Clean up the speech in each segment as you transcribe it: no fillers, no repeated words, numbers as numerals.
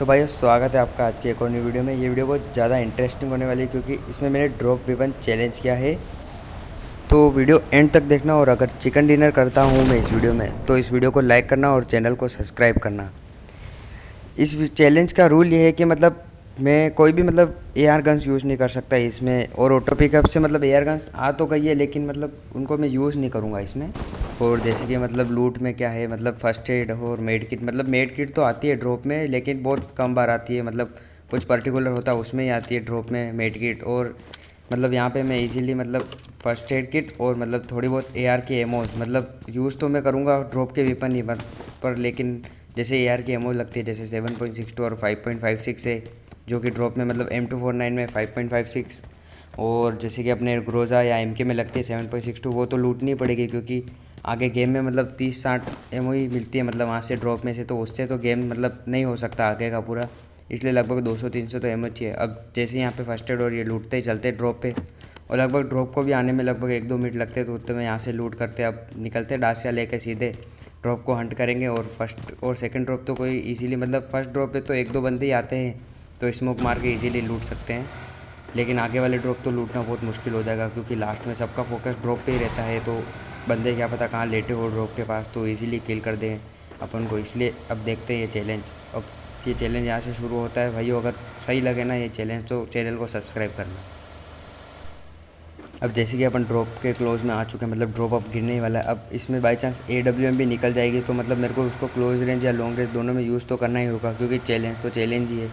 तो भाई स्वागत है आपका आज की एक और नई वीडियो में। ये वीडियो बहुत ज़्यादा इंटरेस्टिंग होने वाली है क्योंकि इसमें मैंने ड्रॉप वेपन चैलेंज किया है। तो वीडियो एंड तक देखना, और अगर चिकन डिनर करता हूँ मैं इस वीडियो में तो इस वीडियो को लाइक करना और चैनल को सब्सक्राइब करना। इस चैलेंज का रूल ये है कि मतलब मैं कोई भी मतलब एआर गन्स यूज़ नहीं कर सकता इसमें, और ऑटो पिकअप से मतलब एआर गन्स आ तो गई है लेकिन मतलब उनको मैं यूज़ नहीं करूँगा इसमें। और जैसे कि मतलब लूट में क्या है, मतलब फर्स्ट एड और मेड किट, मतलब मेड किट तो आती है ड्रॉप में लेकिन बहुत कम बार आती है, मतलब कुछ पर्टिकुलर होता है उसमें ही आती है ड्रॉप में मेड किट। और मतलब यहाँ पे मैं इजीली मतलब फर्स्ट एड किट और मतलब थोड़ी बहुत एआर की एमोज मतलब यूज़ तो मैं करूँगा ड्रॉप के वेपन नहीं पर लेकिन जैसे एआर की एमो लगती है जैसे 7.62 और 5.56 है, जो कि ड्रॉप में मतलब M249 में 5.56, और जैसे कि अपने ग्रोजा या एमके में लगती है 7.62, वो तो लूटनी पड़ेगी क्योंकि आगे गेम में मतलब 30-60 एमओ ही मिलती है मतलब वहाँ से ड्रॉप में से, तो उससे तो गेम मतलब नहीं हो सकता आगे का पूरा, इसलिए लगभग 200-300 तो एमओ चाहिए। अब जैसे यहाँ पे फर्स्ट एड और ये लूटते ही चलते ड्रॉप पे, और लगभग ड्रॉप को भी आने में लगभग 1-2 मिनट लगते हैं, तो उतने में यहाँ से लूट करते अब निकलते डासिया लेके सीधे ड्रॉप को हंट करेंगे। और फर्स्ट और सेकंड ड्रॉप तो कोई इजीली मतलब फर्स्ट ड्रॉप पे तो 1-2 बंदे ही आते हैं तो स्मोक मार के इजीली लूट सकते हैं, लेकिन आगे वाले ड्रॉप तो लूटना बहुत मुश्किल हो जाएगा क्योंकि लास्ट में सबका फोकस ड्रॉप पे ही रहता है, तो बंदे क्या पता कहाँ लेटे हो ड्रॉप के पास तो इजीली किल कर दें अपन को। इसलिए अब देखते हैं ये चैलेंज। अब ये चैलेंज यहाँ से शुरू होता है भाइयों, अगर सही लगे ना ये चैलेंज तो चैनल को सब्सक्राइब करना। अब जैसे कि अपन ड्रॉप के क्लोज में आ चुके हैं, मतलब ड्रॉप अब गिरने ही वाला है। अब इसमें बाई चांस AWM भी निकल जाएगी तो मतलब मेरे को उसको क्लोज रेंज या लॉन्ग रेंज दोनों में यूज़ तो करना ही होगा क्योंकि चैलेंज तो चैलेंज ही है।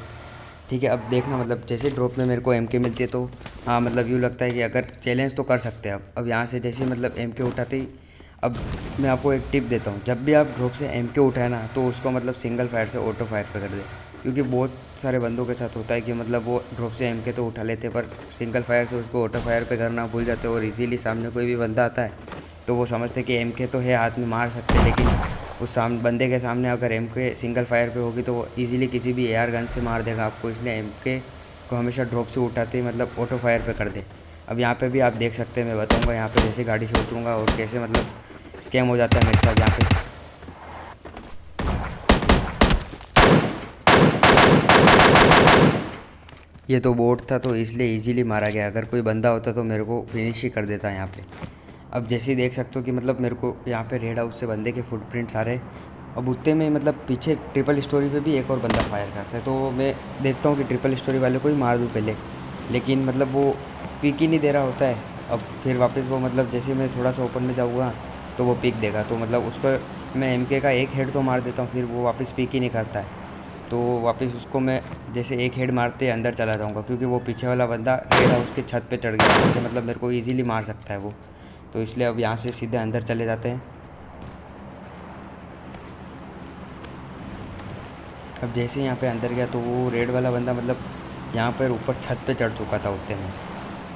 ठीक है, अब देखना मतलब जैसे ड्रॉप में मेरे को MK मिलती है तो हाँ मतलब यूँ लगता है कि अगर चैलेंज तो कर सकते हैं। अब यहाँ से जैसे मतलब MK उठाते ही, अब मैं आपको एक टिप देता हूँ, जब भी आप ड्रॉप से MK उठाए ना तो उसको मतलब सिंगल फायर से ऑटो फायर पे कर दे, क्योंकि बहुत सारे बंदों के साथ होता है कि मतलब वो ड्रॉप से MK तो उठा लेते पर सिंगल फायर से उसको ऑटो फायर पे करना भूल जाते, और इजीली सामने कोई भी बंदा आता है तो वो समझते कि MK तो है हाथ में मार सकते, लेकिन उस बंदे के सामने अगर MK सिंगल फायर पे होगी तो वो इजीली किसी भी AR गन से मार देगा आपको, इसलिए MK को हमेशा ड्रॉप से उठाते ही मतलब ऑटो फायर पे कर दे। अब यहाँ पे भी आप देख सकते हैं, मैं बताऊँगा यहाँ पे जैसे गाड़ी से उतरूँगा और कैसे मतलब स्कैम हो जाता है मेरे साथ यहाँ पे। ये तो बोट था तो इसलिए इजीली मारा गया, अगर कोई बंदा होता तो मेरे को फिनिश ही कर देता यहाँ पे। अब जैसे ही देख सकते हो कि मतलब मेरे को यहाँ पे रेड हाउस से बंदे के फुटप्रिंट्स आ रहे हैं। अब उतने में मतलब पीछे ट्रिपल स्टोरी पे भी एक और बंदा फायर करता है, तो मैं देखता हूँ कि ट्रिपल स्टोरी वाले को ही मार दूँ पहले, लेकिन मतलब वो पिक ही नहीं दे रहा होता है। अब फिर वापस वो मतलब जैसे मैं थोड़ा सा ओपन में जाऊँगा तो वो पिक देगा, तो मतलब उसको मैं MK का एक हेड तो मार देता हूँ, फिर वो वापस पिक ही नहीं करता है, तो वापस उसको मैं जैसे एक हेड मारते अंदर चला जाऊँगा क्योंकि वो पीछे वाला बंदा रेड हाउस के छत पे चढ़ गया, वहाँ से मतलब मेरे को इजीली मार सकता है वो, तो इसलिए अब यहाँ से सीधे अंदर चले जाते हैं। अब जैसे ही यहाँ पे अंदर गया तो वो रेड वाला बंदा मतलब यहाँ पर ऊपर छत पे चढ़ चुका था उतने में,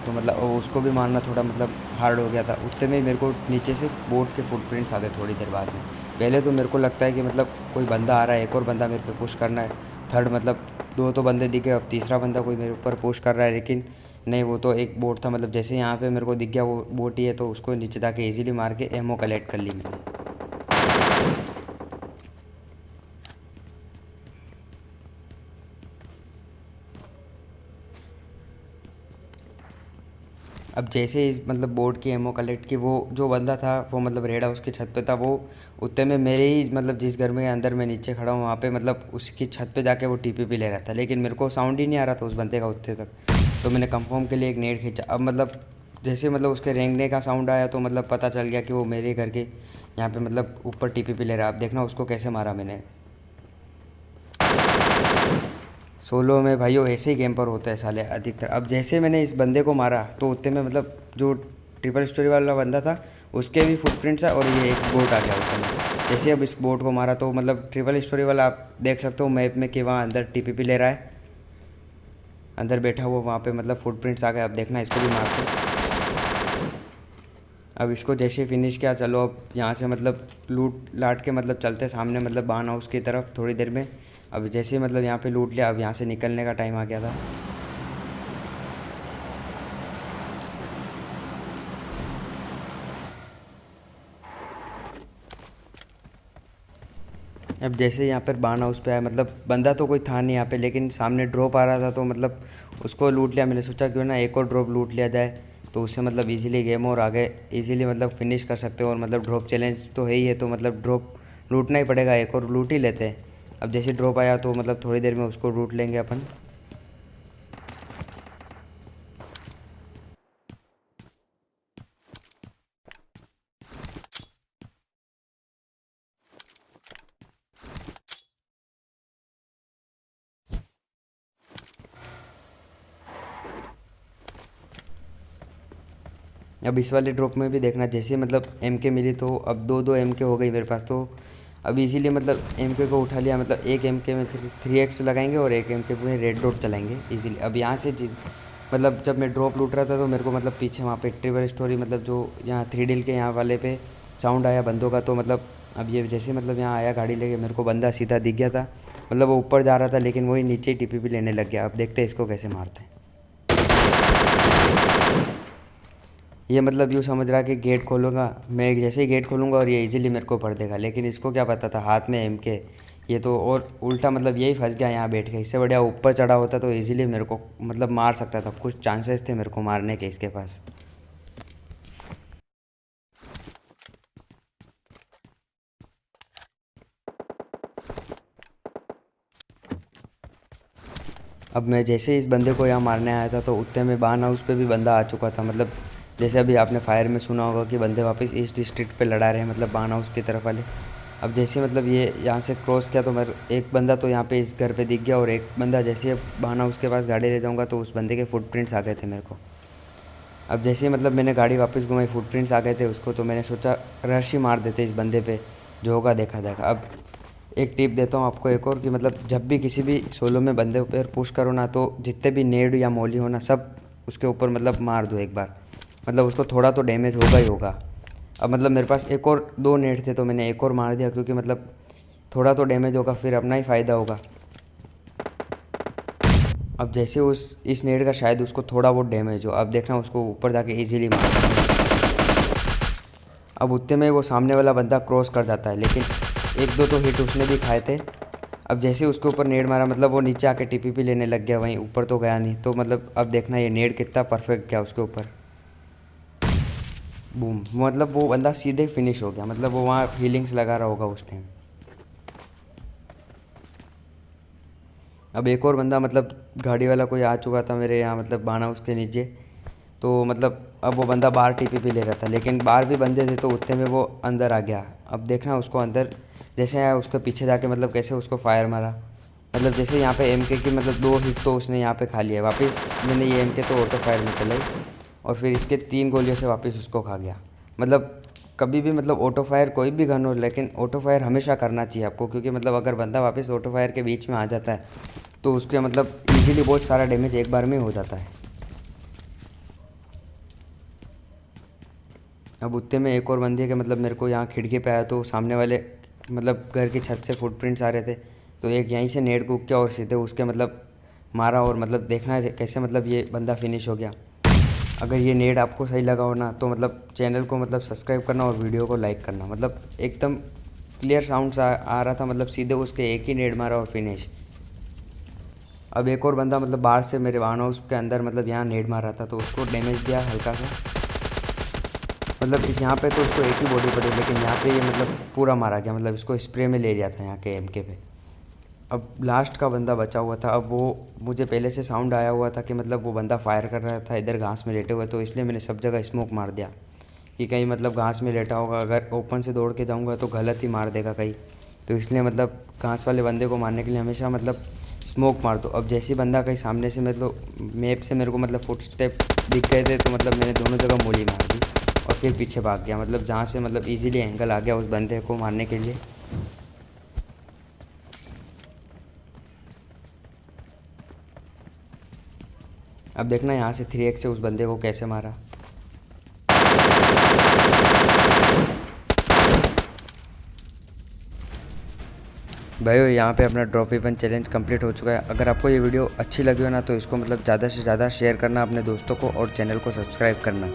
तो मतलब उसको भी मारना थोड़ा मतलब हार्ड हो गया था। उतने में मेरे को नीचे से बोट के फुटप्रिंट्स आते थोड़ी देर बाद में। पहले तो मेरे को लगता है कि मतलब कोई बंदा आ रहा है, एक और बंदा मेरे पे पुश करना है, थर्ड मतलब दो तो बंदे दिखे, अब तीसरा बंदा कोई मेरे ऊपर पुश कर रहा है, लेकिन नहीं वो तो एक बोट था। मतलब जैसे यहाँ पे मेरे को दिख गया वो बोट ही है, तो उसको नीचे जाके इजीली मार के एमओ कलेक्ट कर ली मैंने। अब जैसे इस मतलब बोर्ड की एमओ कलेक्ट की, वो जो बंदा था वो मतलब रेड हाउस की छत पे था, वो उतने में मेरे ही मतलब जिस घर में अंदर मैं नीचे खड़ा हूँ वहाँ पे मतलब उसकी छत पे जाके वो TPP ले रहा था, लेकिन मेरे को साउंड ही नहीं आ रहा था उस बंदे का उतने तक, तो मैंने कंफर्म के लिए एक नेट खींचा। अब मतलब जैसे मतलब उसके रेंगने का साउंड आया तो मतलब पता चल गया कि वो मेरे घर के यहाँ पे मतलब ऊपर TPP ले रहा है। आप देखना उसको कैसे मारा मैंने। सोलो में भाइयों ऐसे ही गेम पर होता है साले अधिकतर। अब जैसे मैंने इस बंदे को मारा तो उतने में मतलब जो ट्रिपल स्टोरी वाला बंदा था उसके भी फुटप्रिंट्स है, और ये एक बोट आ गया उतने में। जैसे अब इस बोट को मारा तो मतलब ट्रिपल स्टोरी वाला आप देख सकते हो मैप में कि वहाँ अंदर TPP ले रहा है, अंदर बैठा हुआ वहाँ पे मतलब फुटप्रिंट्स आ गए। अब देखना इसको भी मारते। अब इसको जैसे फिनिश किया, चलो अब यहाँ से मतलब लूट लाट के मतलब चलते सामने मतलब बान हाउस की तरफ थोड़ी देर में। अब जैसे मतलब यहाँ पे लूट लिया, अब यहाँ से निकलने का टाइम आ गया था। अब जैसे यहाँ पर बाण हाउस पे आया, मतलब बंदा तो कोई था नहीं यहाँ पे, लेकिन सामने ड्रॉप आ रहा था तो मतलब उसको लूट लिया। मैंने सोचा क्यों ना एक और ड्रॉप लूट लिया जाए, तो उससे मतलब इजीली गेम और आगे इजीली मतलब फिनिश कर सकते हो। और मतलब ड्रॉप चैलेंज तो है ही है, तो मतलब ड्रॉप लूटना ही पड़ेगा, एक और लूट ही लेते हैं। अब जैसे ड्रॉप आया तो मतलब थोड़ी देर में उसको लूट लेंगे अपन। अब इस वाले ड्रॉप में भी देखना, जैसे मतलब एम के मिली तो अब दो दो एम के हो गई मेरे पास। तो अब इसीलिए मतलब एम के को उठा लिया, मतलब एक एम के में 3x लगाएंगे और एक एम के में रेड डॉट चलाएंगे इजीली। अब यहाँ से मतलब जब मैं ड्रॉप लूट रहा था तो मेरे को मतलब पीछे वहाँ पे ट्रिपल स्टोरी, मतलब जो यहाँ 3 के यहाँ वाले पे साउंड आया बंदों का। तो मतलब अब ये जैसे मतलब यहाँ आया गाड़ी लेके, मेरे को बंदा सीधा दिख गया था। मतलब वो ऊपर जा रहा था लेकिन वही नीचे ही टीपीपी लेने लग गया। अब देखते हैं इसको कैसे मारते हैं। ये मतलब यूँ समझ रहा कि गेट खोलूँगा मैं, जैसे ही गेट खोलूँगा और ये इजीली मेरे को पढ़ देगा, लेकिन इसको क्या पता था हाथ में एम के। ये तो और उल्टा मतलब यही फंस गया यहाँ बैठ के। इससे बढ़िया ऊपर चढ़ा होता तो इजीली मेरे को मतलब मार सकता था, कुछ चांसेस थे मेरे को मारने के इसके पास। अब मैं जैसे ही इस बंदे को यहाँ मारने आया था तो उतने में बान हाउस पे भी बंदा आ चुका था। मतलब जैसे अभी आपने फायर में सुना होगा कि बंदे वापस ईस्ट डिस्ट्रिक्ट पे लड़ा रहे हैं, मतलब बान हाउस की तरफ वाले। अब जैसे मतलब ये यहाँ से क्रॉस किया तो मेरे एक बंदा तो यहाँ पे इस घर पे दिख गया, और एक बंदा जैसे बान हाउस के पास गाड़ी ले जाऊँगा तो उस बंदे के फुटप्रिंट्स आ गए थे मेरे को। अब जैसे मतलब मैंने गाड़ी वापस घुमाई, फुटप्रिंट्स आ गए थे उसको, तो मैंने सोचा रश ही मार देते इस बंदे पे, जो होगा देखा जाएगा। अब एक टिप देता हूँ आपको एक और, कि मतलब जब भी किसी भी सोलो में बंदे पर पुश करो ना, तो जितने भी नेड या मोली हो ना, सब उसके ऊपर मतलब मार दो एक बार, मतलब उसको थोड़ा तो डैमेज होगा ही होगा। अब मतलब मेरे पास एक और 2 नेड थे तो मैंने एक और मार दिया, क्योंकि मतलब थोड़ा तो डैमेज होगा, फिर अपना ही फ़ायदा होगा। अब जैसे उस इस नेड का शायद उसको थोड़ा बहुत डैमेज हो, अब देखना उसको ऊपर जाके इजीली मार। अब उतने में वो सामने वाला बंदा क्रॉस कर जाता है, लेकिन 1-2 तो हिट उसने भी खाए थे। अब जैसे उसके ऊपर नेड मारा, मतलब वो नीचे आके टीपीपी लेने लग गया, वहीं ऊपर तो गया नहीं। तो मतलब अब देखना ये नेड कितना परफेक्ट गया उसके ऊपर, बूम, मतलब वो बंदा सीधे फिनिश हो गया। मतलब वो वहाँ हीलिंग्स लगा रहा होगा उस टाइम। अब एक और बंदा मतलब गाड़ी वाला कोई आ चुका था मेरे यहाँ, मतलब बाना उसके नीचे। तो मतलब अब वो बंदा बाहर टीपीपी ले रहा था, लेकिन बाहर भी बंदे थे तो उतने में वो अंदर आ गया। अब देखना उसको अंदर जैसे आया, उसके पीछे जाके मतलब कैसे उसको फायर मारा। मतलब जैसे यहाँ पे एमके की मतलब 2 हिट तो उसने यहाँ पे खा लिया। वापस मैंने ये एमके तो ऑटो फायर में चलाई, और फिर इसके 3 गोलियों से वापस उसको खा गया। मतलब कभी भी मतलब ऑटो फायर कोई भी गन हो, लेकिन ऑटो फायर हमेशा करना चाहिए आपको, क्योंकि मतलब अगर बंदा वापस ऑटो फायर के बीच में आ जाता है तो उसके मतलब इजीली बहुत सारा डैमेज एक बार में हो जाता है। अब उतने में एक और बंदे के मतलब मेरे को यहाँ खिड़की पे आया, तो सामने वाले मतलब घर की छत से फुटप्रिंट्स आ रहे थे, तो एक यहीं से नेट कूद किया और सीधे उसके मतलब मारा। और मतलब देखना है कैसे मतलब ये बंदा फिनिश हो गया। अगर ये नेट आपको सही लगा हो ना, तो मतलब चैनल को मतलब सब्सक्राइब करना और वीडियो को लाइक करना। मतलब एकदम क्लियर साउंड आ रहा था, मतलब सीधे उसके एक ही नेट मारा और फिनिश। अब एक और बंदा मतलब बाहर से मेरे वाहन हाउस के अंदर मतलब यहाँ नेट मार रहा था, तो उसको डैमेज दिया हल्का सा। मतलब इस यहाँ पे तो उसको एक ही बॉडी पड़ी, लेकिन यहाँ पे ये मतलब पूरा मारा गया, मतलब इसको स्प्रे में ले लिया था यहाँ के एमके पे। अब लास्ट का बंदा बचा हुआ था। अब वो मुझे पहले से साउंड आया हुआ था कि मतलब वो बंदा फायर कर रहा था इधर घास में लेटे हुए, तो इसलिए मैंने सब जगह स्मोक मार दिया कि कहीं मतलब घास में लेटा होगा। अगर ओपन से दौड़ के जाऊँगा तो गलत ही मार देगा कहीं, तो इसलिए मतलब घास वाले बंदे को मारने के लिए हमेशा मतलब स्मोक मार दो। अब जैसे बंदा कहीं सामने से मतलब मैप से मेरे को मतलब फुट स्टेप दिख गए थे, तो मतलब मैंने दोनों जगह मोली मार दी और फिर पीछे भाग गया, मतलब जहाँ से मतलब इजीली एंगल आ गया उस बंदे को मारने के लिए। अब देखना यहाँ से 3x से उस बंदे को कैसे मारा। भाई यहाँ पे अपना ड्रॉप वेपन चैलेंज कंप्लीट हो चुका है। अगर आपको ये वीडियो अच्छी लगी हो ना, तो इसको मतलब ज़्यादा से ज़्यादा शेयर करना अपने दोस्तों को और चैनल को सब्सक्राइब करना।